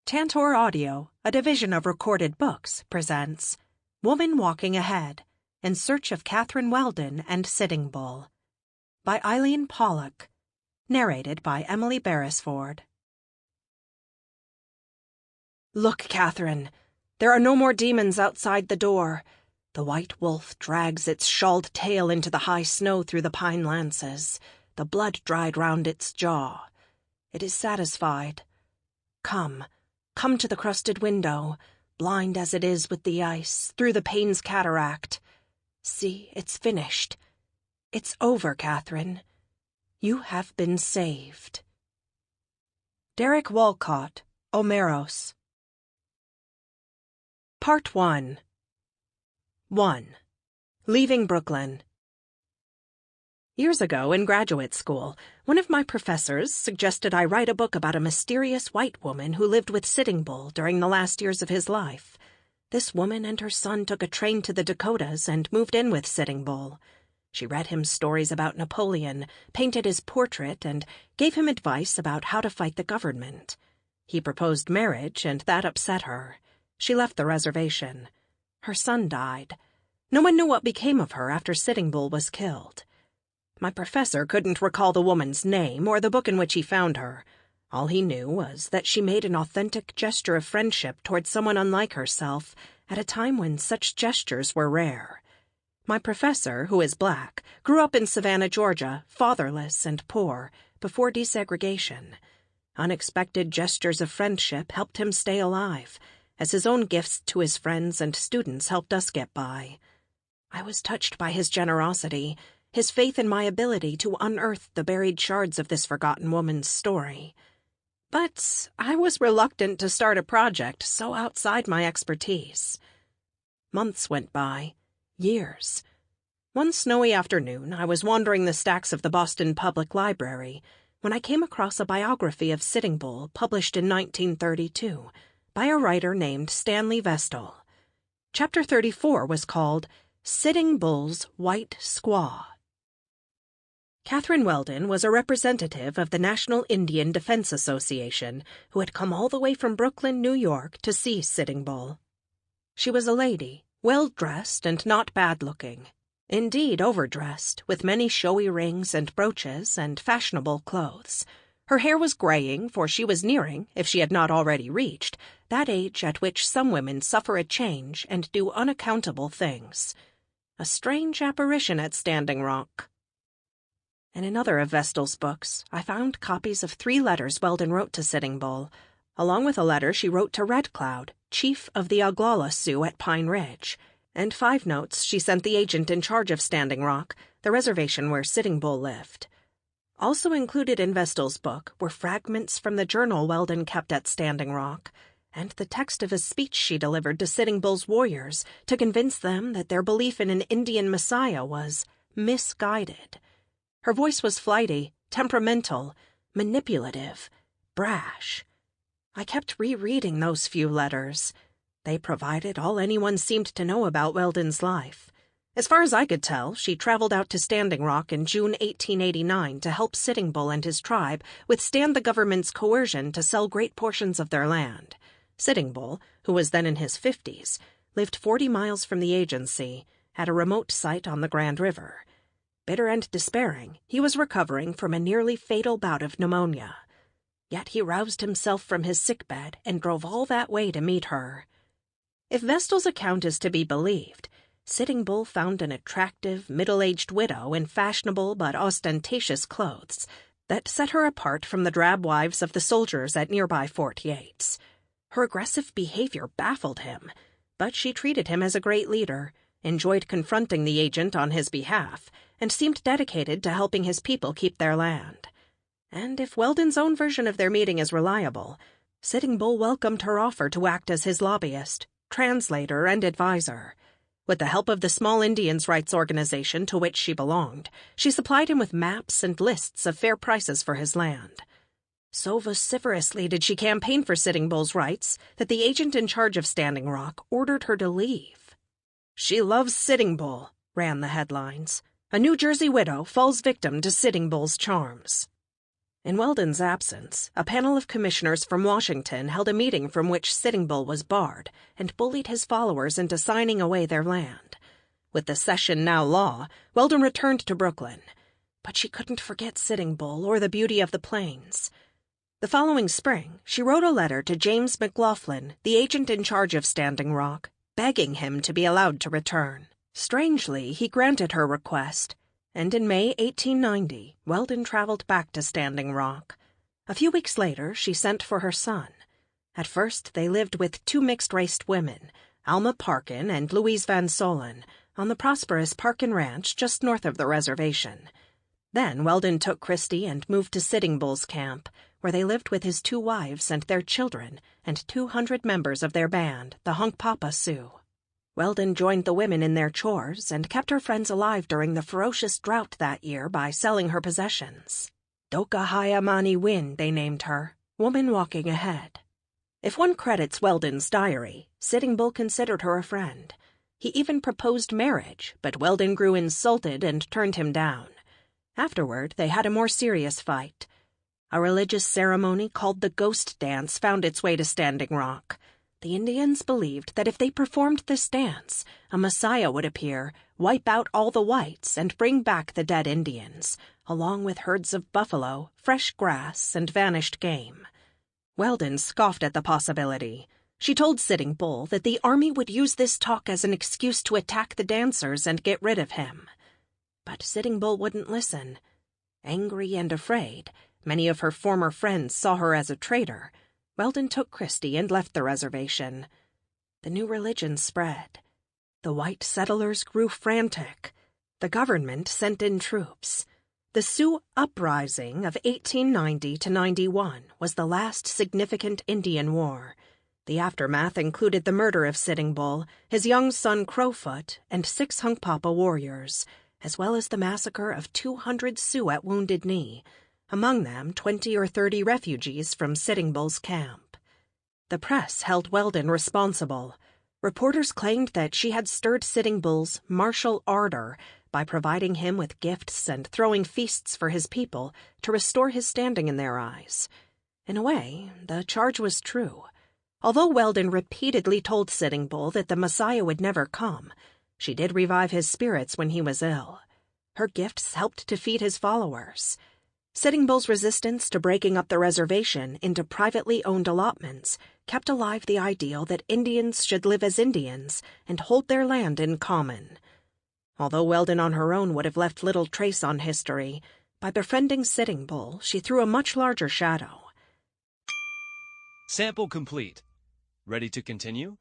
Tantor Audio, a division of Recorded Books, presents Woman Walking Ahead, in Search of Catherine Weldon and Sitting Bull, by Eileen Pollack, narrated by Emily Beresford. Look, Catherine, there are no more demons outside the door. The white wolf drags its shawled tail into the high snow through the pine lances, the blood dried round its jaw. It is satisfied. Come to the crusted window, blind as it is with the ice, through the pain's cataract. See, it's finished. It's over, Catherine. You have been saved. Derek Walcott, Omeros. Part 1. 1. Leaving Brooklyn. Years ago, in graduate school, one of my professors suggested I write a book about a mysterious white woman who lived with Sitting Bull during the last years of his life. This woman and her son took a train to the Dakotas and moved in with Sitting Bull. She read him stories about Napoleon, painted his portrait, and gave him advice about how to fight the government. He proposed marriage, and that upset her. She left the reservation. Her son died. No one knew what became of her after Sitting Bull was killed. My professor couldn't recall the woman's name or the book in which he found her. All he knew was that she made an authentic gesture of friendship toward someone unlike herself at a time when such gestures were rare. My professor, who is black, grew up in Savannah, Georgia, fatherless and poor, before desegregation. Unexpected gestures of friendship helped him stay alive, as his own gifts to his friends and students helped us get by. I was touched by his generosity, his faith in my ability to unearth the buried shards of this forgotten woman's story. But I was reluctant to start a project so outside my expertise. Months went by, years. One snowy afternoon, I was wandering the stacks of the Boston Public Library when I came across a biography of Sitting Bull published in 1932 by a writer named Stanley Vestal. Chapter 34 was called Sitting Bull's White Squaw. Catherine Weldon was a representative of the National Indian Defense Association who had come all the way from Brooklyn, New York, to see Sitting Bull. She was a lady, well-dressed and not bad-looking. Indeed, overdressed, with many showy rings and brooches and fashionable clothes. Her hair was graying, for she was nearing, if she had not already reached, that age at which some women suffer a change and do unaccountable things. A strange apparition at Standing Rock. In another of Vestal's books, I found copies of 3 letters Weldon wrote to Sitting Bull, along with a letter she wrote to Red Cloud, chief of the Oglala Sioux at Pine Ridge, and 5 notes she sent the agent in charge of Standing Rock, the reservation where Sitting Bull lived. Also included in Vestal's book were fragments from the journal Weldon kept at Standing Rock, and the text of a speech she delivered to Sitting Bull's warriors to convince them that their belief in an Indian messiah was misguided. Her voice was flighty, temperamental, manipulative, brash. I kept rereading those few letters. They provided all anyone seemed to know about Weldon's life. As far as I could tell, she traveled out to Standing Rock in June 1889 to help Sitting Bull and his tribe withstand the government's coercion to sell great portions of their land. Sitting Bull, who was then in his 50s, lived 40 miles from the agency, at a remote site on the Grand River. Bitter and despairing, he was recovering from a nearly fatal bout of pneumonia. Yet he roused himself from his sickbed and drove all that way to meet her. If Vestal's account is to be believed, Sitting Bull found an attractive, middle-aged widow in fashionable but ostentatious clothes that set her apart from the drab wives of the soldiers at nearby Fort Yates. Her aggressive behavior baffled him, but she treated him as a great leader, enjoyed confronting the agent on his behalf, and seemed dedicated to helping his people keep their land. And if Weldon's own version of their meeting is reliable, Sitting Bull welcomed her offer to act as his lobbyist, translator, and advisor. With the help of the small Indians' rights organization to which she belonged, she supplied him with maps and lists of fair prices for his land. So vociferously did she campaign for Sitting Bull's rights that the agent in charge of Standing Rock ordered her to leave. "She loves Sitting Bull," ran the headlines. "A New Jersey widow falls victim to Sitting Bull's charms." In Weldon's absence, a panel of commissioners from Washington held a meeting from which Sitting Bull was barred and bullied his followers into signing away their land. With the cession now law, Weldon returned to Brooklyn. But she couldn't forget Sitting Bull or the beauty of the plains. The following spring, she wrote a letter to James McLaughlin, the agent in charge of Standing Rock, begging him to be allowed to return. Strangely, he granted her request, and in May 1890, Weldon traveled back to Standing Rock. A few weeks later, she sent for her son. At first, they lived with two mixed-race women, Alma Parkin and Louise Van Solen, on the prosperous Parkin Ranch just north of the reservation. Then Weldon took Christy and moved to Sitting Bull's camp, where they lived with his two wives and their children and 200 members of their band, the Hunkpapa Sioux. Weldon joined the women in their chores and kept her friends alive during the ferocious drought that year by selling her possessions. Toka Heya Mani Win, they named her, woman walking ahead. If one credits Weldon's diary, Sitting Bull considered her a friend. He even proposed marriage, but Weldon grew insulted and turned him down. Afterward, they had a more serious fight. A religious ceremony called the Ghost Dance found its way to Standing Rock. The Indians believed that if they performed this dance, a Messiah would appear, wipe out all the whites, and bring back the dead Indians, along with herds of buffalo, fresh grass, and vanished game. Weldon scoffed at the possibility. She told Sitting Bull that the army would use this talk as an excuse to attack the dancers and get rid of him. But Sitting Bull wouldn't listen. Angry and afraid, many of her former friends saw her as a traitor. Weldon took Christy and left the reservation. The new religion spread. The white settlers grew frantic. The government sent in troops. The Sioux Uprising of 1890 to 91 was the last significant Indian war. The aftermath included the murder of Sitting Bull, his young son Crowfoot, and 6 Hunkpapa warriors, as well as the massacre of 200 Sioux at Wounded Knee, among them 20 or 30 refugees from Sitting Bull's camp. The press held Weldon responsible. Reporters claimed that she had stirred Sitting Bull's martial ardor by providing him with gifts and throwing feasts for his people to restore his standing in their eyes. In a way, the charge was true. Although Weldon repeatedly told Sitting Bull that the Messiah would never come, she did revive his spirits when he was ill. Her gifts helped to feed his followers. Sitting Bull's resistance to breaking up the reservation into privately owned allotments kept alive the ideal that Indians should live as Indians and hold their land in common. Although Weldon on her own would have left little trace on history, by befriending Sitting Bull, she threw a much larger shadow. Sample complete. Ready to continue?